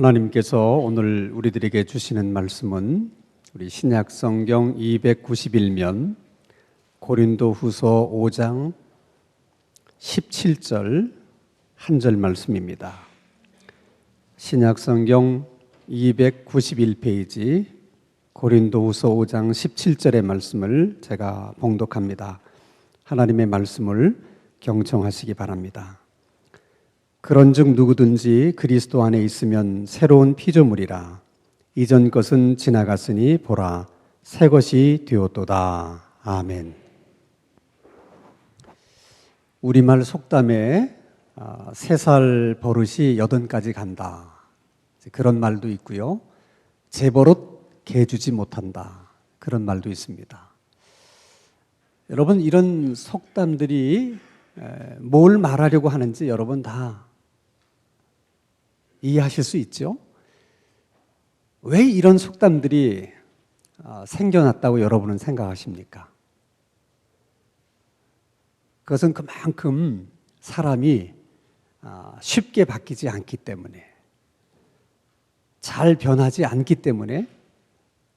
하나님께서 오늘 우리들에게 주시는 말씀은 우리 신약성경 291면 고린도후서 5장 17절 한 절 말씀입니다. 신약성경 291페이지 고린도후서 5장 17절의 말씀을 제가 봉독합니다. 하나님의 말씀을 경청하시기 바랍니다. 그런즉 누구든지 그리스도 안에 있으면 새로운 피조물이라. 이전 것은 지나갔으니 보라 새 것이 되었도다. 아멘. 우리말 속담에 3살 버릇이 8가지 간다, 그런 말도 있고요. 재버릇 개주지 못한다, 그런 말도 있습니다. 여러분, 이런 속담들이 뭘 말하려고 하는지 여러분 다 이해하실 수 있죠? 왜 이런 속담들이 생겨났다고 여러분은 생각하십니까? 그것은 그만큼 사람이 쉽게 바뀌지 않기 때문에, 잘 변하지 않기 때문에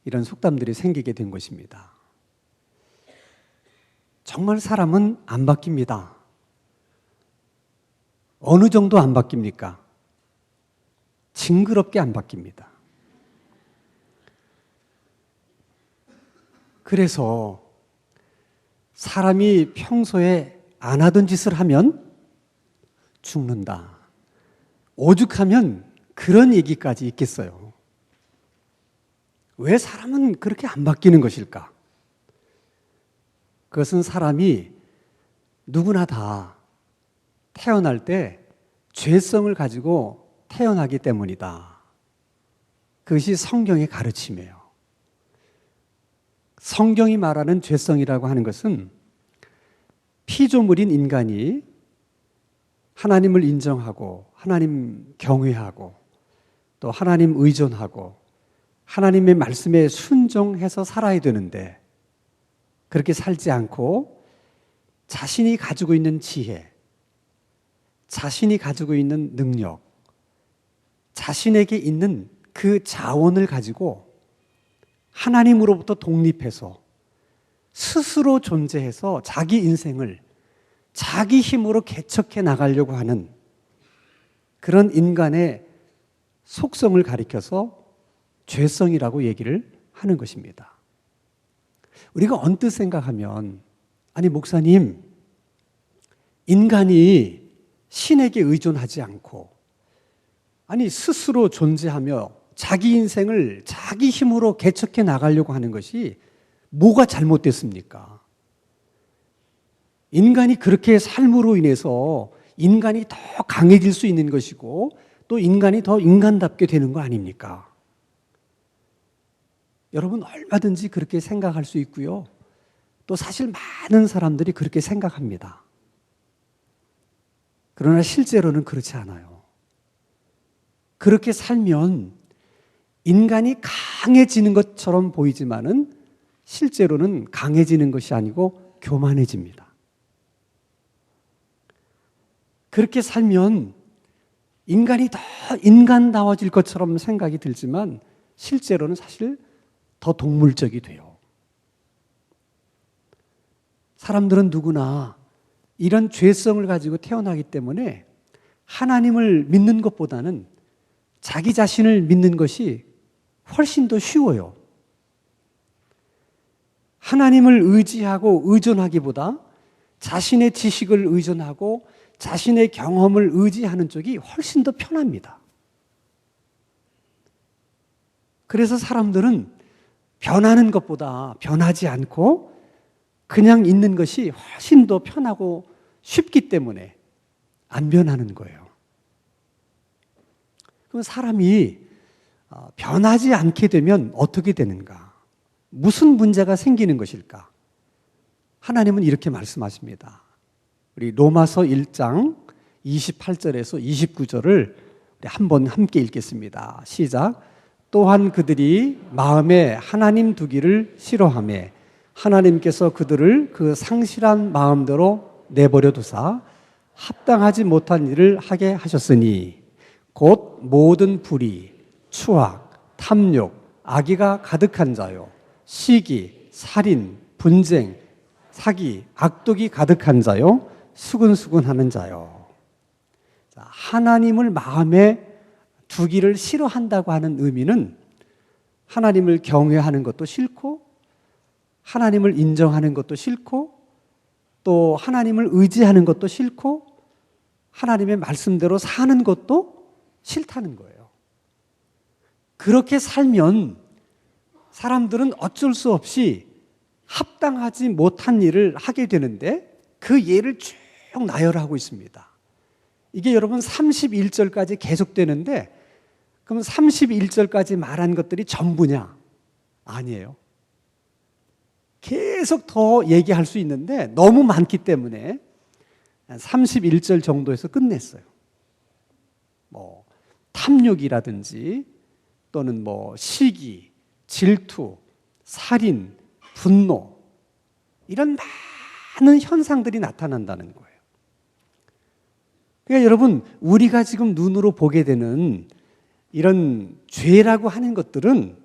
이런 속담들이 생기게 된 것입니다. 정말 사람은 안 바뀝니다. 어느 정도 안 바뀝니까? 징그럽게 안 바뀝니다. 그래서 사람이 평소에 안 하던 짓을 하면 죽는다, 오죽하면 그런 얘기까지 있겠어요. 왜 사람은 그렇게 안 바뀌는 것일까? 그것은 사람이 누구나 다 태어날 때 죄성을 가지고 태어나기 때문이다. 그것이 성경의 가르침이에요. 성경이 말하는 죄성이라고 하는 것은 피조물인 인간이 하나님을 인정하고 하나님 경외하고 또 하나님 의존하고 하나님의 말씀에 순종해서 살아야 되는데, 그렇게 살지 않고 자신이 가지고 있는 지혜, 자신이 가지고 있는 능력, 자신에게 있는 그 자원을 가지고 하나님으로부터 독립해서 스스로 존재해서 자기 인생을 자기 힘으로 개척해 나가려고 하는 그런 인간의 속성을 가리켜서 죄성이라고 얘기를 하는 것입니다. 우리가 언뜻 생각하면, 아니 목사님, 인간이 신에게 의존하지 않고 아니 스스로 존재하며 자기 인생을 자기 힘으로 개척해 나가려고 하는 것이 뭐가 잘못됐습니까? 인간이 그렇게 삶으로 인해서 인간이 더 강해질 수 있는 것이고 또 인간이 더 인간답게 되는 거 아닙니까? 여러분, 얼마든지 그렇게 생각할 수 있고요. 또 사실 많은 사람들이 그렇게 생각합니다. 그러나 실제로는 그렇지 않아요. 그렇게 살면 인간이 강해지는 것처럼 보이지만은 실제로는 강해지는 것이 아니고 교만해집니다. 그렇게 살면 인간이 더 인간다워질 것처럼 생각이 들지만 실제로는 사실 더 동물적이 돼요. 사람들은 누구나 이런 죄성을 가지고 태어나기 때문에 하나님을 믿는 것보다는 자기 자신을 믿는 것이 훨씬 더 쉬워요. 하나님을 의지하고 의존하기보다 자신의 지식을 의존하고 자신의 경험을 의지하는 쪽이 훨씬 더 편합니다. 그래서 사람들은 변하는 것보다 변하지 않고 그냥 있는 것이 훨씬 더 편하고 쉽기 때문에 안 변하는 거예요. 그럼 사람이 변하지 않게 되면 어떻게 되는가? 무슨 문제가 생기는 것일까? 하나님은 이렇게 말씀하십니다. 우리 로마서 1장 28절에서 29절을 우리 한번 함께 읽겠습니다. 시작. 또한 그들이 마음에 하나님 두기를 싫어하며 하나님께서 그들을 그 상실한 마음대로 내버려 두사 합당하지 못한 일을 하게 하셨으니 곧 모든 불의, 추악, 탐욕, 악의가 가득한 자요. 시기, 살인, 분쟁, 사기, 악독이 가득한 자요. 수근수근하는 자요. 하나님을 마음에 두기를 싫어한다고 하는 의미는 하나님을 경외하는 것도 싫고 하나님을 인정하는 것도 싫고 또 하나님을 의지하는 것도 싫고 하나님의 말씀대로 사는 것도 싫다는 거예요. 그렇게 살면 사람들은 어쩔 수 없이 합당하지 못한 일을 하게 되는데 그 예를 쭉 나열하고 있습니다. 이게 여러분 31절까지 계속되는데 그럼 31절까지 말한 것들이 전부냐? 아니에요. 계속 더 얘기할 수 있는데 너무 많기 때문에 31절 정도에서 끝냈어요. 뭐 탐욕이라든지 또는 뭐 시기, 질투, 살인, 분노 이런 많은 현상들이 나타난다는 거예요. 그러니까 여러분 우리가 지금 눈으로 보게 되는 이런 죄라고 하는 것들은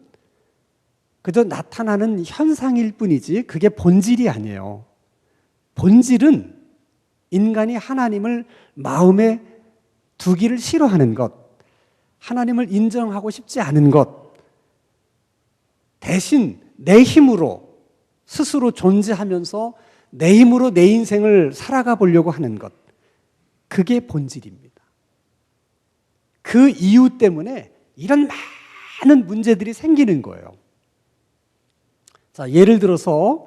그저 나타나는 현상일 뿐이지 그게 본질이 아니에요. 본질은 인간이 하나님을 마음에 두기를 싫어하는 것, 하나님을 인정하고 싶지 않은 것, 대신 내 힘으로 스스로 존재하면서 내 힘으로 내 인생을 살아가 보려고 하는 것, 그게 본질입니다. 그 이유 때문에 이런 많은 문제들이 생기는 거예요. 자, 예를 들어서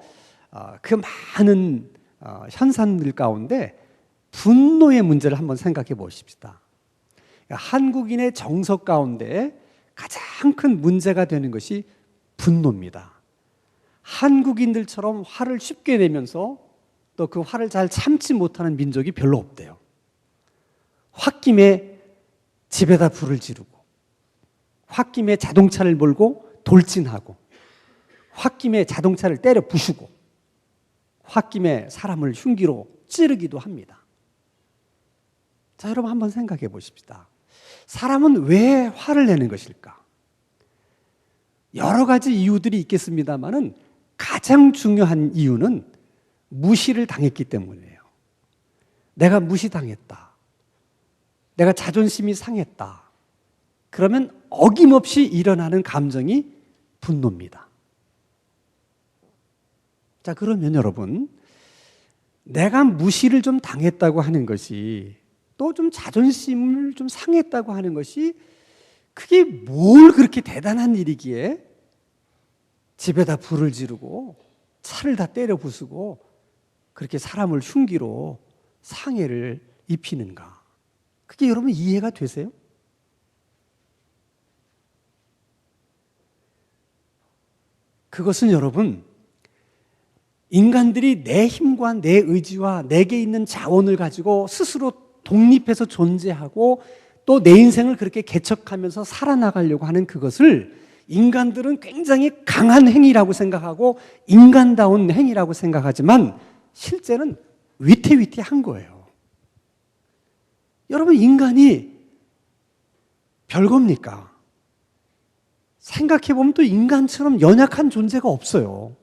그 많은 현상들 가운데 분노의 문제를 한번 생각해 보십시다. 한국인의 정서 가운데 가장 큰 문제가 되는 것이 분노입니다. 한국인들처럼 화를 쉽게 내면서 또 그 화를 잘 참지 못하는 민족이 별로 없대요. 홧김에 집에다 불을 지르고 홧김에 자동차를 몰고 돌진하고 홧김에 자동차를 때려 부수고 홧김에 사람을 흉기로 찌르기도 합니다. 자, 여러분 한번 생각해 보십시다. 사람은 왜 화를 내는 것일까? 여러 가지 이유들이 있겠습니다만은 가장 중요한 이유는 무시를 당했기 때문이에요. 내가 무시당했다. 내가 자존심이 상했다. 그러면 어김없이 일어나는 감정이 분노입니다. 자, 그러면 여러분, 내가 무시를 좀 당했다고 하는 것이 또 좀 자존심을 좀 상했다고 하는 것이 그게 뭘 그렇게 대단한 일이기에 집에다 불을 지르고 차를 다 때려 부수고 그렇게 사람을 흉기로 상해를 입히는가? 그게 여러분 이해가 되세요? 그것은 여러분 인간들이 내 힘과 내 의지와 내게 있는 자원을 가지고 스스로 독립해서 존재하고 또 내 인생을 그렇게 개척하면서 살아나가려고 하는 그것을 인간들은 굉장히 강한 행위라고 생각하고 인간다운 행위라고 생각하지만 실제는 위태위태한 거예요. 여러분 인간이 별겁니까? 생각해보면 또 인간처럼 연약한 존재가 없어요.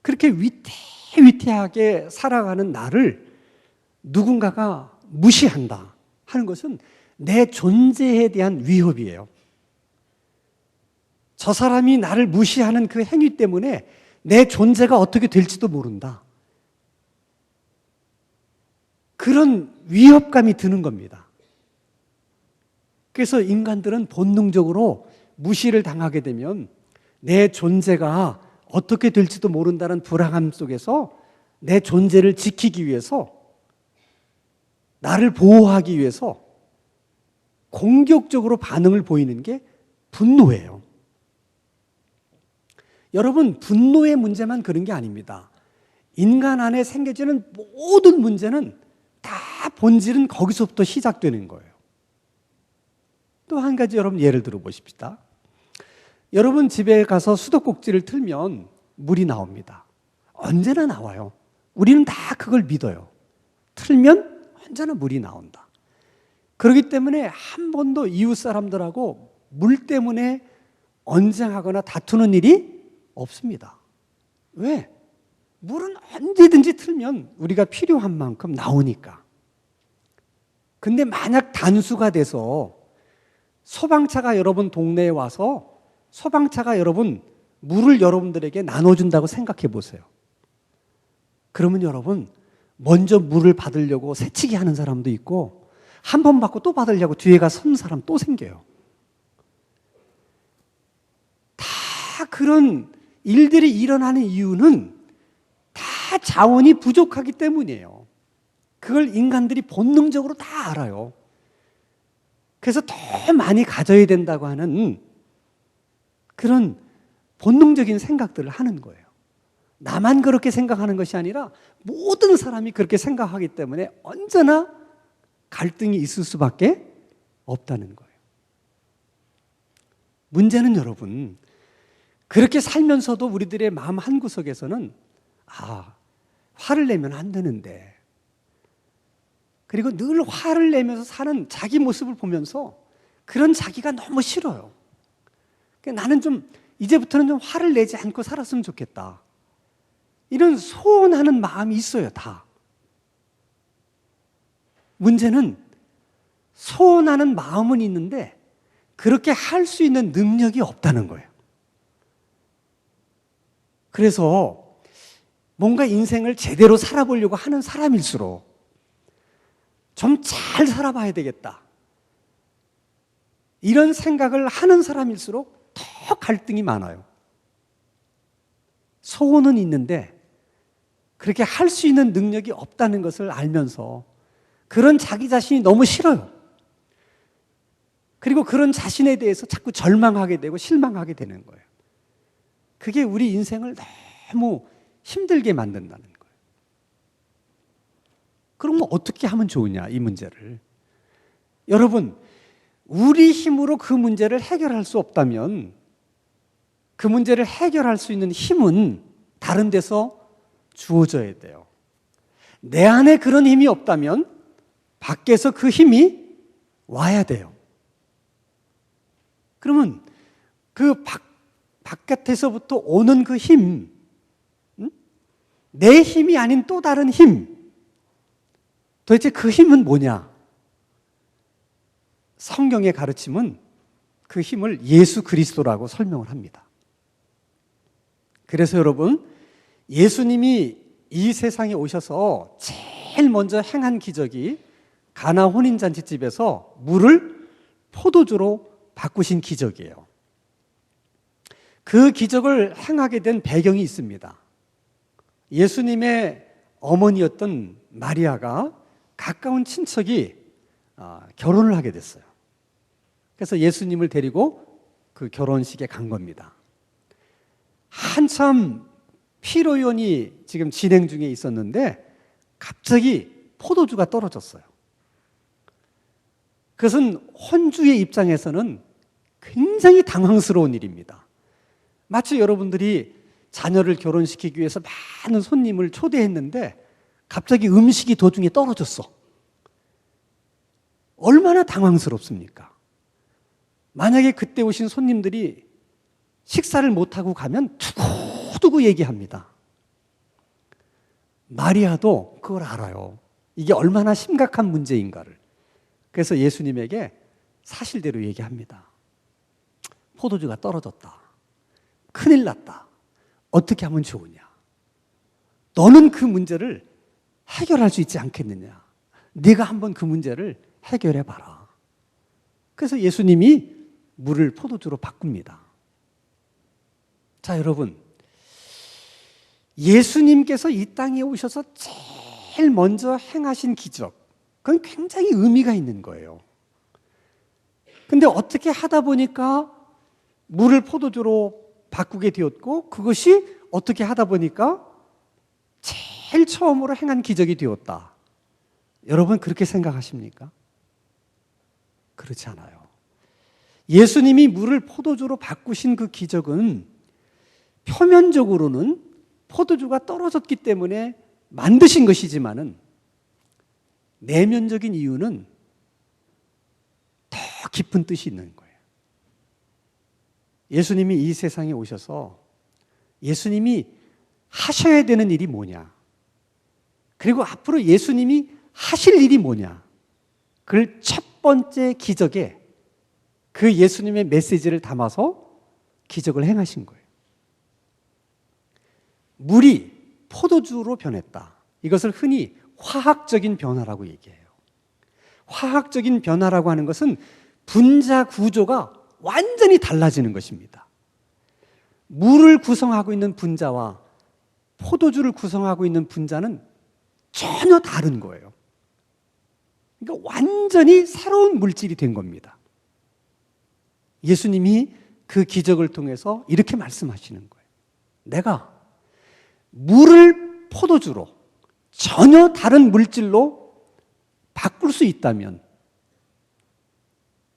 그렇게 위태위태하게 살아가는 나를 누군가가 무시한다 하는 것은 내 존재에 대한 위협이에요. 저 사람이 나를 무시하는 그 행위 때문에 내 존재가 어떻게 될지도 모른다. 그런 위협감이 드는 겁니다. 그래서 인간들은 본능적으로 무시를 당하게 되면 내 존재가 어떻게 될지도 모른다는 불안감 속에서 내 존재를 지키기 위해서 나를 보호하기 위해서 공격적으로 반응을 보이는 게 분노예요. 여러분 분노의 문제만 그런 게 아닙니다. 인간 안에 생겨지는 모든 문제는 다 본질은 거기서부터 시작되는 거예요. 또 한 가지 여러분 예를 들어 보십시다. 여러분 집에 가서 수도꼭지를 틀면 물이 나옵니다. 언제나 나와요. 우리는 다 그걸 믿어요. 틀면 언제나 물이 나온다. 그렇기 때문에 한 번도 이웃 사람들하고 물 때문에 언쟁하거나 다투는 일이 없습니다. 왜? 물은 언제든지 틀면 우리가 필요한 만큼 나오니까. 근데 만약 단수가 돼서 소방차가 여러분 동네에 와서 소방차가 여러분 물을 여러분들에게 나눠준다고 생각해 보세요. 그러면 여러분 먼저 물을 받으려고 새치기 하는 사람도 있고 한 번 받고 또 받으려고 뒤에 가 선 사람 또 생겨요. 다 그런 일들이 일어나는 이유는 다 자원이 부족하기 때문이에요. 그걸 인간들이 본능적으로 다 알아요. 그래서 더 많이 가져야 된다고 하는 그런 본능적인 생각들을 하는 거예요. 나만 그렇게 생각하는 것이 아니라 모든 사람이 그렇게 생각하기 때문에 언제나 갈등이 있을 수밖에 없다는 거예요. 문제는 여러분, 그렇게 살면서도 우리들의 마음 한구석에서는 화를 내면 안 되는데, 그리고 늘 화를 내면서 사는 자기 모습을 보면서 그런 자기가 너무 싫어요. 그러니까 나는 좀 이제부터는 좀 화를 내지 않고 살았으면 좋겠다. 이런 소원하는 마음이 있어요, 다. 문제는 소원하는 마음은 있는데 그렇게 할 수 있는 능력이 없다는 거예요. 그래서 뭔가 인생을 제대로 살아보려고 하는 사람일수록 좀 잘 살아봐야 되겠다, 이런 생각을 하는 사람일수록 더 갈등이 많아요. 소원은 있는데 그렇게 할 수 있는 능력이 없다는 것을 알면서 그런 자기 자신이 너무 싫어요. 그리고 그런 자신에 대해서 자꾸 절망하게 되고 실망하게 되는 거예요. 그게 우리 인생을 너무 힘들게 만든다는 거예요. 그럼 어떻게 하면 좋으냐, 이 문제를. 여러분, 우리 힘으로 그 문제를 해결할 수 없다면 그 문제를 해결할 수 있는 힘은 다른 데서 주어져야 돼요. 내 안에 그런 힘이 없다면 밖에서 그 힘이 와야 돼요. 그러면 그 바깥에서부터 오는 그 힘, 내 힘이 아닌 또 다른 힘, 도대체 그 힘은 뭐냐? 성경의 가르침은 그 힘을 예수 그리스도라고 설명을 합니다. 그래서 여러분, 예수님이 이 세상에 오셔서 제일 먼저 행한 기적이 가나 혼인잔치집에서 물을 포도주로 바꾸신 기적이에요. 그 기적을 행하게 된 배경이 있습니다. 예수님의 어머니였던 마리아가 가까운 친척이 결혼을 하게 됐어요. 그래서 예수님을 데리고 그 결혼식에 간 겁니다. 한참 피로연이 지금 진행 중에 있었는데 갑자기 포도주가 떨어졌어요. 그것은 혼주의 입장에서는 굉장히 당황스러운 일입니다. 마치 여러분들이 자녀를 결혼시키기 위해서 많은 손님을 초대했는데 갑자기 음식이 도중에 떨어졌어. 얼마나 당황스럽습니까? 만약에 그때 오신 손님들이 식사를 못하고 가면 두고두고 얘기합니다. 마리아도 그걸 알아요. 이게 얼마나 심각한 문제인가를. 그래서 예수님에게 사실대로 얘기합니다. 포도주가 떨어졌다. 큰일 났다. 어떻게 하면 좋으냐? 너는 그 문제를 해결할 수 있지 않겠느냐? 네가 한번 그 문제를 해결해 봐라. 그래서 예수님이 물을 포도주로 바꿉니다. 자, 여러분, 예수님께서 이 땅에 오셔서 제일 먼저 행하신 기적, 그건 굉장히 의미가 있는 거예요. 근데 어떻게 하다 보니까 물을 포도주로 바꾸게 되었고, 그것이 어떻게 하다 보니까 제일 처음으로 행한 기적이 되었다. 여러분, 그렇게 생각하십니까? 그렇지 않아요. 예수님이 물을 포도주로 바꾸신 그 기적은 표면적으로는 포도주가 떨어졌기 때문에 만드신 것이지만은 내면적인 이유는 깊은 뜻이 있는 거예요. 예수님이 이 세상에 오셔서 예수님이 하셔야 되는 일이 뭐냐, 그리고 앞으로 예수님이 하실 일이 뭐냐, 그걸 첫 번째 기적에 그 예수님의 메시지를 담아서 기적을 행하신 거예요. 물이 포도주로 변했다. 이것을 흔히 화학적인 변화라고 얘기해요. 화학적인 변화라고 하는 것은 분자 구조가 완전히 달라지는 것입니다. 물을 구성하고 있는 분자와 포도주를 구성하고 있는 분자는 전혀 다른 거예요. 그러니까 완전히 새로운 물질이 된 겁니다. 예수님이 그 기적을 통해서 이렇게 말씀하시는 거예요. 내가 물을 포도주로 전혀 다른 물질로 바꿀 수 있다면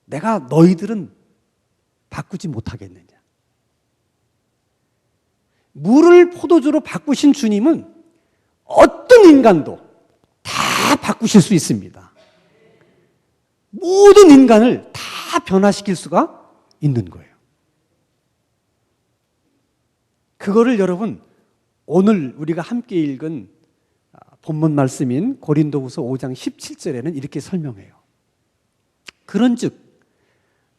내가 너희들은 바꾸지 못하겠느냐. 물을 포도주로 바꾸신 주님은 어떤 인간도 다 바꾸실 수 있습니다. 모든 인간을 다 변화시킬 수가 있는 거예요. 그거를 여러분, 오늘 우리가 함께 읽은 본문 말씀인 고린도후서 5장 17절에는 이렇게 설명해요. 그런즉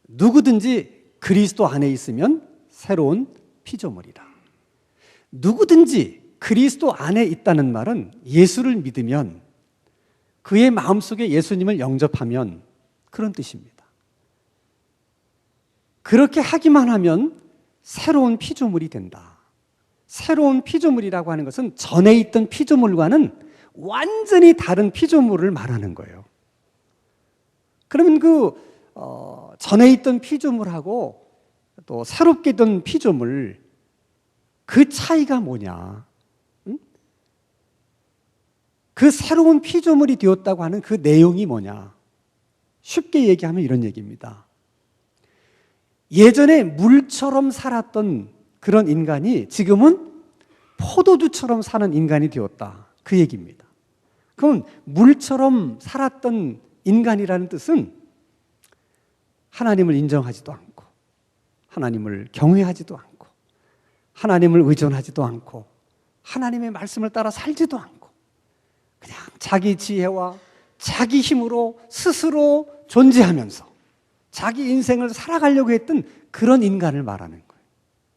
누구든지 그리스도 안에 있으면 새로운 피조물이라. 누구든지 그리스도 안에 있다는 말은 예수를 믿으면, 그의 마음속에 예수님을 영접하면 그런 뜻입니다. 그렇게 하기만 하면 새로운 피조물이 된다. 새로운 피조물이라고 하는 것은 전에 있던 피조물과는 완전히 다른 피조물을 말하는 거예요. 그러면 전에 있던 피조물하고 또 새롭게 된 피조물, 그 차이가 뭐냐? 그 새로운 피조물이 되었다고 하는 그 내용이 뭐냐? 쉽게 얘기하면 이런 얘기입니다. 예전에 물처럼 살았던 그런 인간이 지금은 포도주처럼 사는 인간이 되었다. 그 얘기입니다. 그럼 물처럼 살았던 인간이라는 뜻은 하나님을 인정하지도 않고, 하나님을 경외하지도 않고, 하나님을 의존하지도 않고, 하나님의 말씀을 따라 살지도 않고, 그냥 자기 지혜와 자기 힘으로 스스로 존재하면서 자기 인생을 살아가려고 했던 그런 인간을 말하는 거예요.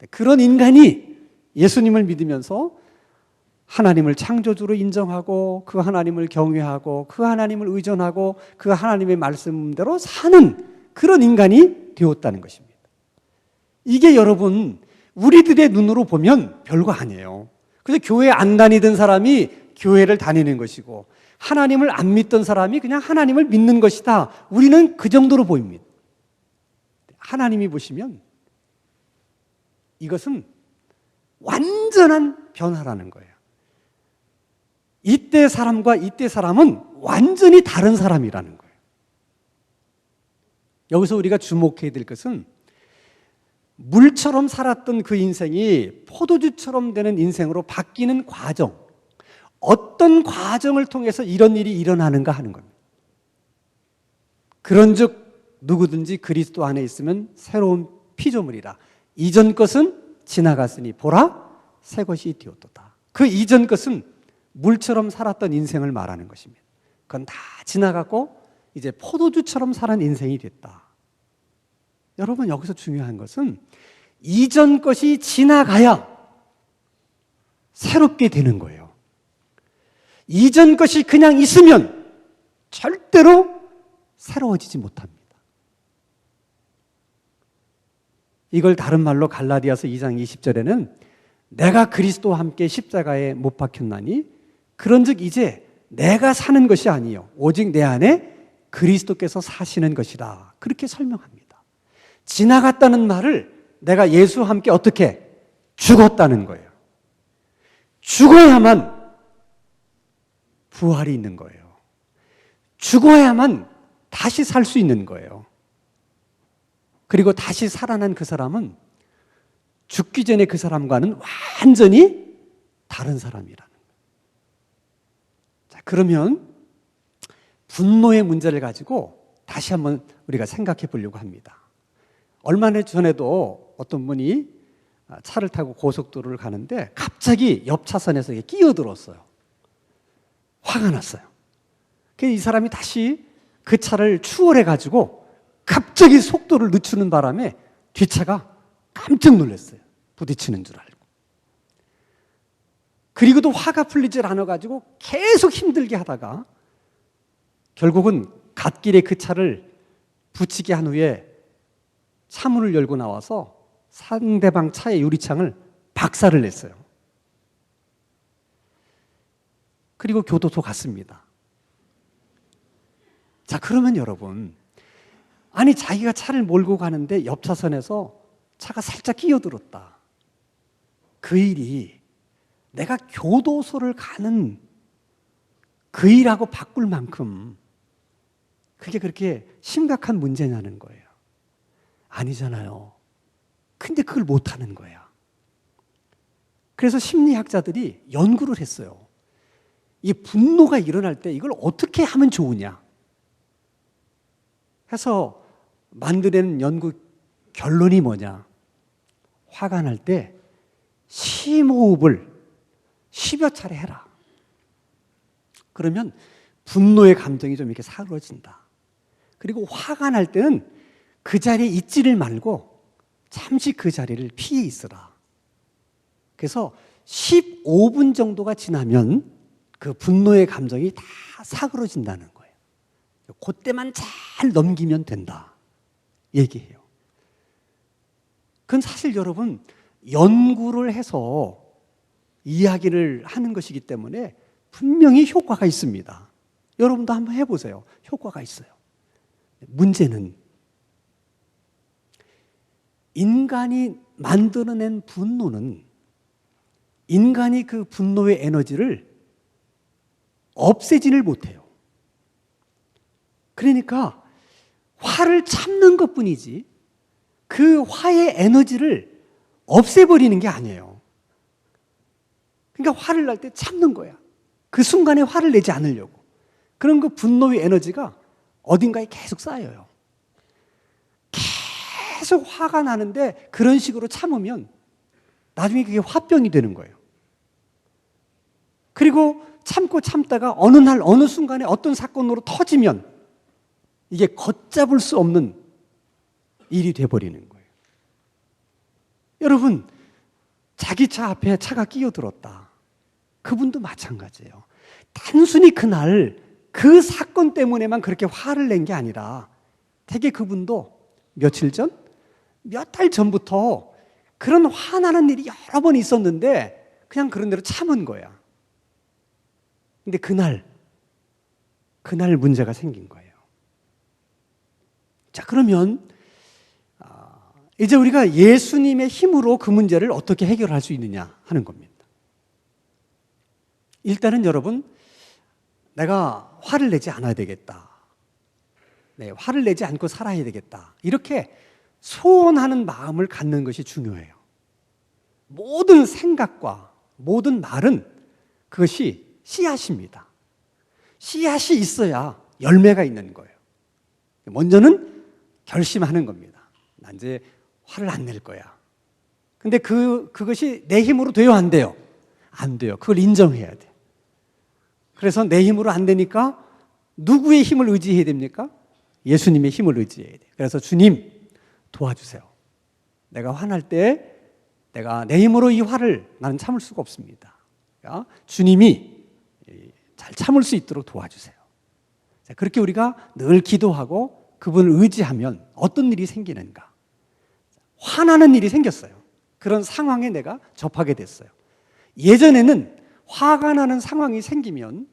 그런 인간이 예수님을 믿으면서 하나님을 창조주로 인정하고, 그 하나님을 경외하고, 그 하나님을 의존하고, 그 하나님의 말씀대로 사는 그런 인간이 되었다는 것입니다. 이게 여러분, 우리들의 눈으로 보면 별거 아니에요. 그래서 교회 안 다니던 사람이 교회를 다니는 것이고, 하나님을 안 믿던 사람이 그냥 하나님을 믿는 것이다. 우리는 그 정도로 보입니다. 하나님이 보시면 이것은 완전한 변화라는 거예요. 이때 사람과 이때 사람은 완전히 다른 사람이라는 거예요. 여기서 우리가 주목해야 될 것은 물처럼 살았던 그 인생이 포도주처럼 되는 인생으로 바뀌는 과정, 어떤 과정을 통해서 이런 일이 일어나는가 하는 겁니다. 그런즉 누구든지 그리스도 안에 있으면 새로운 피조물이라. 이전 것은 지나갔으니 보라 새 것이 되었도다. 그 이전 것은 물처럼 살았던 인생을 말하는 것입니다. 그건 다 지나갔고 이제 포도주처럼 살은 인생이 됐다. 여러분, 여기서 중요한 것은 이전 것이 지나가야 새롭게 되는 거예요. 이전 것이 그냥 있으면 절대로 새로워지지 못합니다. 이걸 다른 말로 갈라디아서 2장 20절에는 내가 그리스도와 함께 십자가에 못 박혔나니 그런즉 이제 내가 사는 것이 아니요 오직 내 안에 그리스도께서 사시는 것이다. 그렇게 설명합니다. 지나갔다는 말을 내가 예수와 함께 어떻게 죽었다는 거예요. 죽어야만 부활이 있는 거예요. 죽어야만 다시 살 수 있는 거예요. 그리고 다시 살아난 그 사람은 죽기 전에 그 사람과는 완전히 다른 사람이라는 거예요. 자, 그러면 분노의 문제를 가지고 다시 한번 우리가 생각해 보려고 합니다. 얼마 전에도 어떤 분이 차를 타고 고속도로를 가는데 갑자기 옆 차선에서 끼어들었어요. 화가 났어요. 그래서 이 사람이 다시 그 차를 추월해 가지고 갑자기 속도를 늦추는 바람에 뒷차가 깜짝 놀랐어요. 부딪히는 줄 알고. 그리고도 화가 풀리질 않아 가지고 계속 힘들게 하다가 결국은 갓길에 그 차를 붙이게 한 후에 차문을 열고 나와서 상대방 차의 유리창을 박살을 냈어요. 그리고 교도소 갔습니다. 자, 그러면 여러분, 아니 자기가 차를 몰고 가는데 옆 차선에서 차가 살짝 끼어들었다. 그 일이 내가 교도소를 가는 그 일하고 바꿀 만큼 그게 그렇게 심각한 문제냐는 거예요. 아니잖아요. 근데 그걸 못하는 거야. 그래서 심리학자들이 연구를 했어요. 이 분노가 일어날 때 이걸 어떻게 하면 좋으냐 해서 만들어낸 연구 결론이 뭐냐. 화가 날 때 심호흡을 10여 차례 해라. 그러면 분노의 감정이 좀 이렇게 사그러진다. 그리고 화가 날 때는 그 자리에 있지를 말고 잠시 그 자리를 피해 있으라. 그래서 15분 정도가 지나면 그 분노의 감정이 다 사그러진다는 거예요. 그때만 잘 넘기면 된다. 얘기해요. 그건 사실 여러분 연구를 해서 이야기를 하는 것이기 때문에 분명히 효과가 있습니다. 여러분도 한번 해보세요. 효과가 있어요. 문제는 인간이 만들어낸 분노는 인간이 그 분노의 에너지를 없애지를 못해요. 그러니까 화를 참는 것뿐이지 그 화의 에너지를 없애버리는 게 아니에요. 그러니까 화를 날 때 참는 거야. 그 순간에 화를 내지 않으려고. 그럼 그 분노의 에너지가 어딘가에 계속 쌓여요. 계속 화가 나는데 그런 식으로 참으면 나중에 그게 화병이 되는 거예요. 그리고 참고 참다가 어느 날 어느 순간에 어떤 사건으로 터지면 이게 걷잡을 수 없는 일이 돼버리는 거예요. 여러분, 자기 차 앞에 차가 끼어들었다. 그분도 마찬가지예요. 단순히 그날 그 사건 때문에만 그렇게 화를 낸 게 아니라 되게 그분도 며칠 전, 몇 달 전부터 그런 화나는 일이 여러 번 있었는데 그냥 그런 대로 참은 거야. 근데 그날 문제가 생긴 거예요. 자, 그러면 이제 우리가 예수님의 힘으로 그 문제를 어떻게 해결할 수 있느냐 하는 겁니다. 일단은 여러분, 내가 화를 내지 않아야 되겠다. 네, 화를 내지 않고 살아야 되겠다. 이렇게 소원하는 마음을 갖는 것이 중요해요. 모든 생각과 모든 말은 그것이 씨앗입니다. 씨앗이 있어야 열매가 있는 거예요. 먼저는 결심하는 겁니다. 난 이제 화를 안 낼 거야. 근데 그것이 내 힘으로 돼요, 안 돼요? 안 돼요. 그걸 인정해야 돼. 그래서 내 힘으로 안 되니까 누구의 힘을 의지해야 됩니까? 예수님의 힘을 의지해야 돼요. 그래서 주님 도와주세요. 내가 화날 때 내가 내 힘으로 이 화를 나는 참을 수가 없습니다. 그러니까 주님이 잘 참을 수 있도록 도와주세요. 자, 그렇게 우리가 늘 기도하고 그분을 의지하면 어떤 일이 생기는가? 화나는 일이 생겼어요. 그런 상황에 내가 접하게 됐어요. 예전에는 화가 나는 상황이 생기면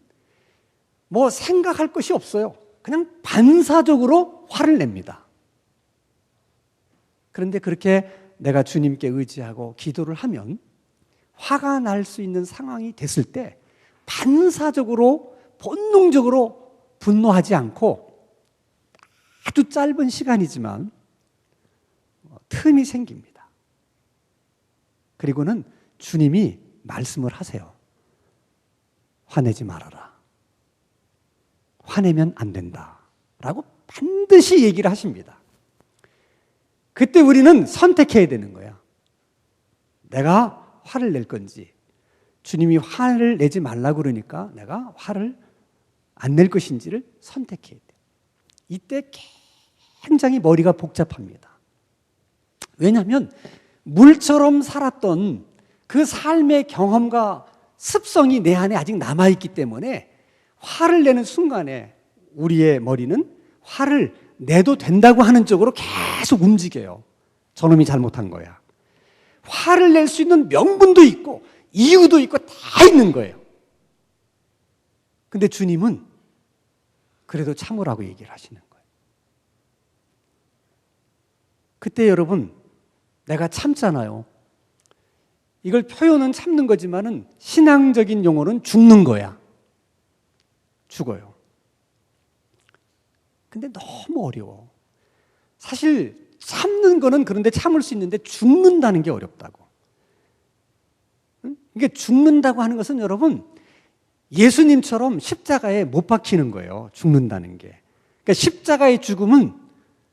뭐 생각할 것이 없어요. 그냥 반사적으로 화를 냅니다. 그런데 그렇게 내가 주님께 의지하고 기도를 하면 화가 날 수 있는 상황이 됐을 때 반사적으로 본능적으로 분노하지 않고 아주 짧은 시간이지만 틈이 생깁니다. 그리고는 주님이 말씀을 하세요. 화내지 말아라. 화내면 안 된다. 라고 반드시 얘기를 하십니다. 그때 우리는 선택해야 되는 거야. 내가 화를 낼 건지, 주님이 화를 내지 말라 그러니까 내가 화를 안 낼 것인지를 선택해야 돼. 이때 굉장히 머리가 복잡합니다. 왜냐하면 물처럼 살았던 그 삶의 경험과 습성이 내 안에 아직 남아있기 때문에 화를 내는 순간에 우리의 머리는 화를 내도 된다고 하는 쪽으로 계속 움직여요. 저놈이 잘못한 거야. 화를 낼 수 있는 명분도 있고 이유도 있고 다 있는 거예요. 근데 주님은 그래도 참으라고 얘기를 하시는 거예요. 그때 여러분, 내가 참잖아요. 이걸 표현은 참는 거지만은 신앙적인 용어는 죽는 거야. 죽어요. 근데 너무 어려워. 사실 참는 거는 그런데 참을 수 있는데 죽는다는 게 어렵다고. 이게 죽는다고 하는 것은 여러분, 예수님처럼 십자가에 못 박히는 거예요. 죽는다는 게. 그러니까 십자가의 죽음은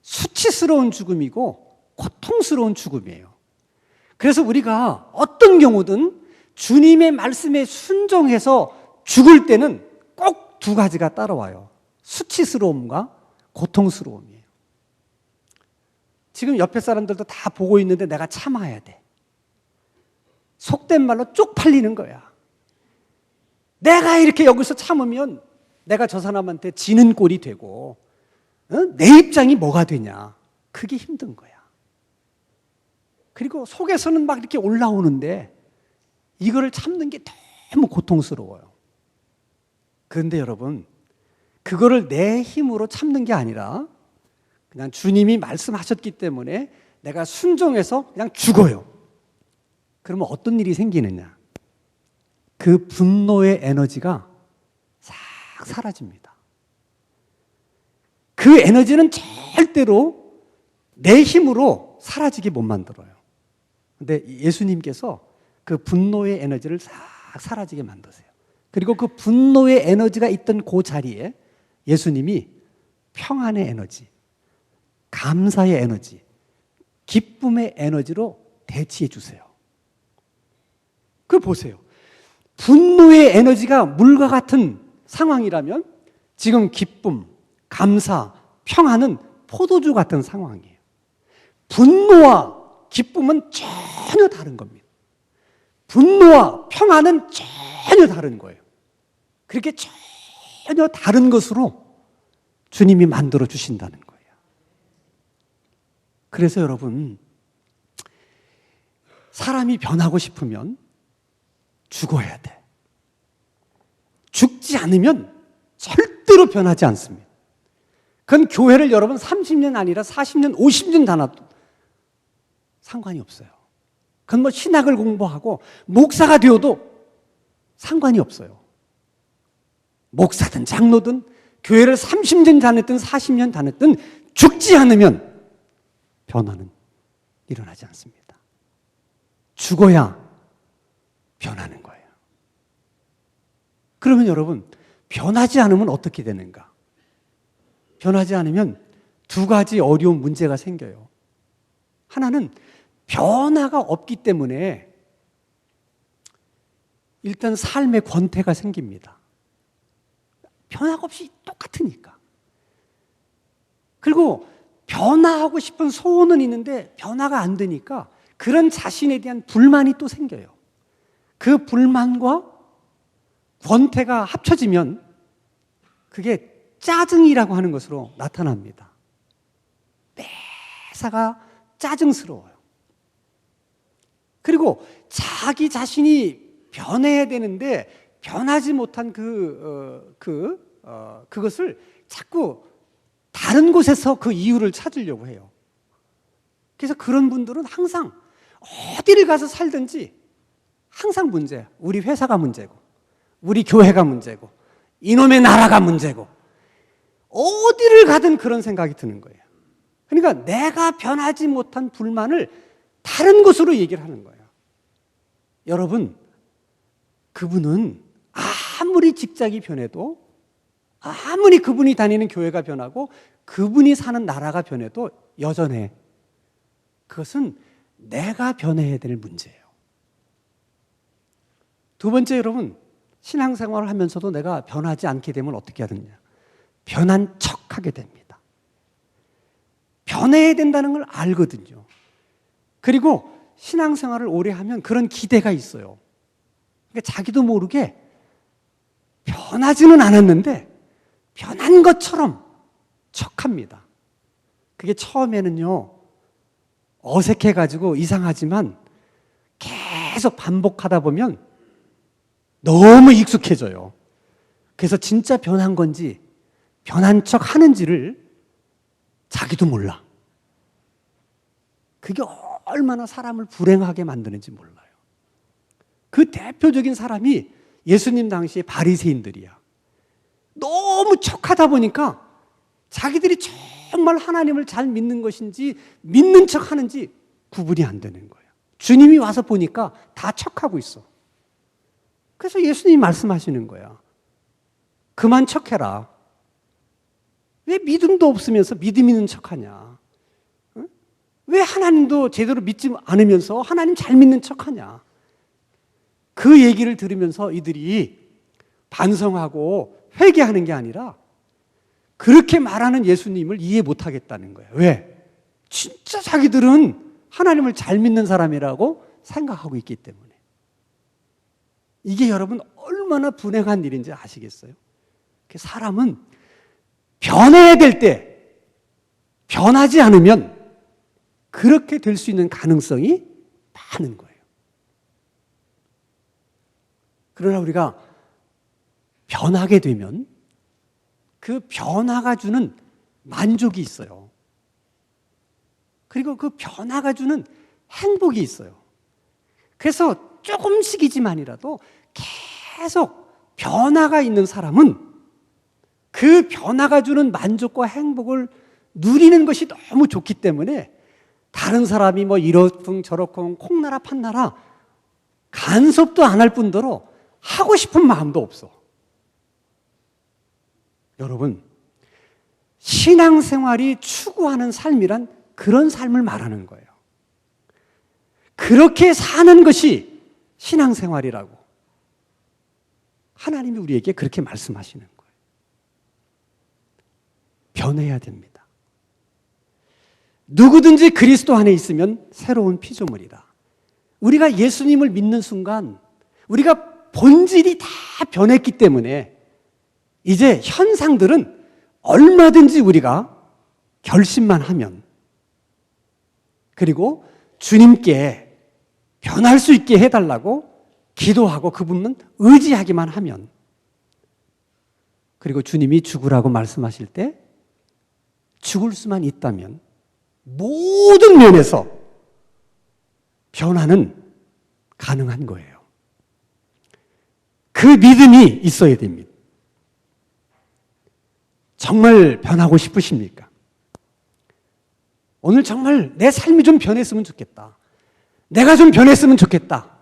수치스러운 죽음이고 고통스러운 죽음이에요. 그래서 우리가 어떤 경우든 주님의 말씀에 순종해서 죽을 때는 꼭 두 가지가 따라와요. 수치스러움과 고통스러움이에요. 지금 옆에 사람들도 다 보고 있는데 내가 참아야 돼. 속된 말로 쪽팔리는 거야. 내가 이렇게 여기서 참으면 내가 저 사람한테 지는 꼴이 되고 내 입장이 뭐가 되냐. 그게 힘든 거야. 그리고 속에서는 막 이렇게 올라오는데 이거를 참는 게 너무 고통스러워요. 그런데 여러분, 그거를 내 힘으로 참는 게 아니라 그냥 주님이 말씀하셨기 때문에 내가 순종해서 그냥 죽어요. 그러면 어떤 일이 생기느냐? 그 분노의 에너지가 싹 사라집니다. 그 에너지는 절대로 내 힘으로 사라지게 못 만들어요. 근데 예수님께서 그 분노의 에너지를 싹 사라지게 만드세요. 그리고 그 분노의 에너지가 있던 그 자리에 예수님이 평안의 에너지, 감사의 에너지, 기쁨의 에너지로 대치해 주세요. 그걸 보세요. 분노의 에너지가 물과 같은 상황이라면 지금 기쁨, 감사, 평안은 포도주 같은 상황이에요. 분노와 기쁨은 전혀 다른 겁니다. 분노와 평안은 전혀 다른 거예요. 그렇게 전혀 다른 것으로 주님이 만들어 주신다는 거예요. 그래서 여러분, 사람이 변하고 싶으면 죽어야 돼. 죽지 않으면 절대로 변하지 않습니다. 그건 교회를 여러분 30년 아니라 40년, 50년 다녀도 상관이 없어요. 그건 뭐 신학을 공부하고 목사가 되어도 상관이 없어요. 목사든 장로든 교회를 30년 다녔든 40년 다녔든 죽지 않으면 변화는 일어나지 않습니다. 죽어야 변하는 거예요. 그러면 여러분, 변하지 않으면 어떻게 되는가? 변하지 않으면 두 가지 어려운 문제가 생겨요. 하나는 변화가 없기 때문에 일단 삶의 권태가 생깁니다. 변화가 없이 똑같으니까. 그리고 변화하고 싶은 소원은 있는데 변화가 안 되니까 그런 자신에 대한 불만이 또 생겨요. 그 불만과 권태가 합쳐지면 그게 짜증이라고 하는 것으로 나타납니다. 매사가 짜증스러워요. 그리고 자기 자신이 변해야 되는데 변하지 못한 그것을 자꾸 다른 곳에서 그 이유를 찾으려고 해요. 그래서 그런 분들은 항상 어디를 가서 살든지 항상 문제야. 우리 회사가 문제고, 우리 교회가 문제고, 이놈의 나라가 문제고, 어디를 가든 그런 생각이 드는 거예요. 그러니까 내가 변하지 못한 불만을 다른 곳으로 얘기를 하는 거예요. 여러분, 그분은 아무리 직장이 변해도, 아무리 그분이 다니는 교회가 변하고, 그분이 사는 나라가 변해도 여전해. 그것은 내가 변해야 될 문제예요. 두 번째, 여러분, 신앙생활을 하면서도 내가 변하지 않게 되면 어떻게 하느냐? 변한 척하게 됩니다. 변해야 된다는 걸 알거든요. 그리고 신앙생활을 오래 하면 그런 기대가 있어요. 그러니까 자기도 모르게 변하지는 않았는데 변한 것처럼 척합니다. 그게 처음에는요, 어색해가지고 이상하지만 계속 반복하다 보면 너무 익숙해져요. 그래서 진짜 변한 건지 변한 척 하는지를 자기도 몰라. 그게 얼마나 사람을 불행하게 만드는지 몰라요. 그 대표적인 사람이 예수님 당시의 바리새인들이야. 너무 척하다 보니까 자기들이 정말 하나님을 잘 믿는 것인지 믿는 척 하는지 구분이 안 되는 거예요. 주님이 와서 보니까 다 척하고 있어. 그래서 예수님이 말씀하시는 거야. 그만 척해라. 왜 믿음도 없으면서 믿음 있는 척하냐? 왜 하나님도 제대로 믿지 않으면서 하나님 잘 믿는 척하냐? 그 얘기를 들으면서 이들이 반성하고 회개하는 게 아니라 그렇게 말하는 예수님을 이해 못하겠다는 거예요. 왜? 진짜 자기들은 하나님을 잘 믿는 사람이라고 생각하고 있기 때문에. 이게 여러분 얼마나 불행한 일인지 아시겠어요? 사람은 변해야 될 때 변하지 않으면 그렇게 될 수 있는 가능성이 많은 거예요. 그러나 우리가 변하게 되면 그 변화가 주는 만족이 있어요. 그리고 그 변화가 주는 행복이 있어요. 그래서 조금씩이지만이라도 계속 변화가 있는 사람은 그 변화가 주는 만족과 행복을 누리는 것이 너무 좋기 때문에 다른 사람이 뭐 이렇쿵 저렇쿵 콩나라 판나라 간섭도 안 할 뿐더러 하고 싶은 마음도 없어. 여러분, 신앙생활이 추구하는 삶이란 그런 삶을 말하는 거예요. 그렇게 사는 것이 신앙생활이라고 하나님이 우리에게 그렇게 말씀하시는 거예요. 변해야 됩니다. 누구든지 그리스도 안에 있으면 새로운 피조물이다. 우리가 예수님을 믿는 순간 우리가 본질이 다 변했기 때문에 이제 현상들은 얼마든지 우리가 결심만 하면, 그리고 주님께 변할 수 있게 해달라고 기도하고 그분은 의지하기만 하면, 그리고 주님이 죽으라고 말씀하실 때 죽을 수만 있다면 모든 면에서 변화는 가능한 거예요. 그 믿음이 있어야 됩니다. 정말 변하고 싶으십니까? 오늘 정말 내 삶이 좀 변했으면 좋겠다. 내가 좀 변했으면 좋겠다.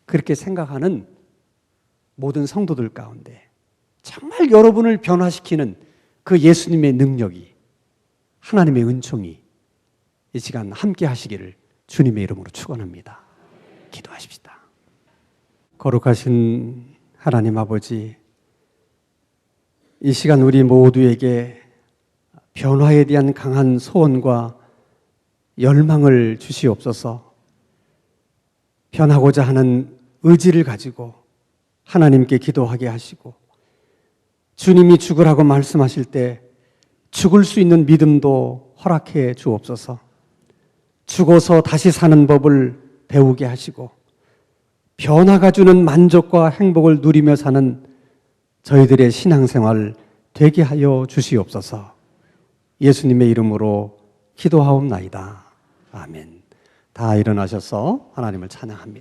그렇게 생각하는 모든 성도들 가운데 정말 여러분을 변화시키는 그 예수님의 능력이, 하나님의 은총이 이 시간 함께 하시기를 주님의 이름으로 축원합니다. 기도하십시다. 거룩하신 하나님 아버지, 이 시간 우리 모두에게 변화에 대한 강한 소원과 열망을 주시옵소서. 변하고자 하는 의지를 가지고 하나님께 기도하게 하시고, 주님이 죽으라고 말씀하실 때 죽을 수 있는 믿음도 허락해 주옵소서. 죽어서 다시 사는 법을 배우게 하시고 변화가 주는 만족과 행복을 누리며 사는 저희들의 신앙생활 되게 하여 주시옵소서. 예수님의 이름으로 기도하옵나이다. 아멘. 다 일어나셔서 하나님을 찬양합니다.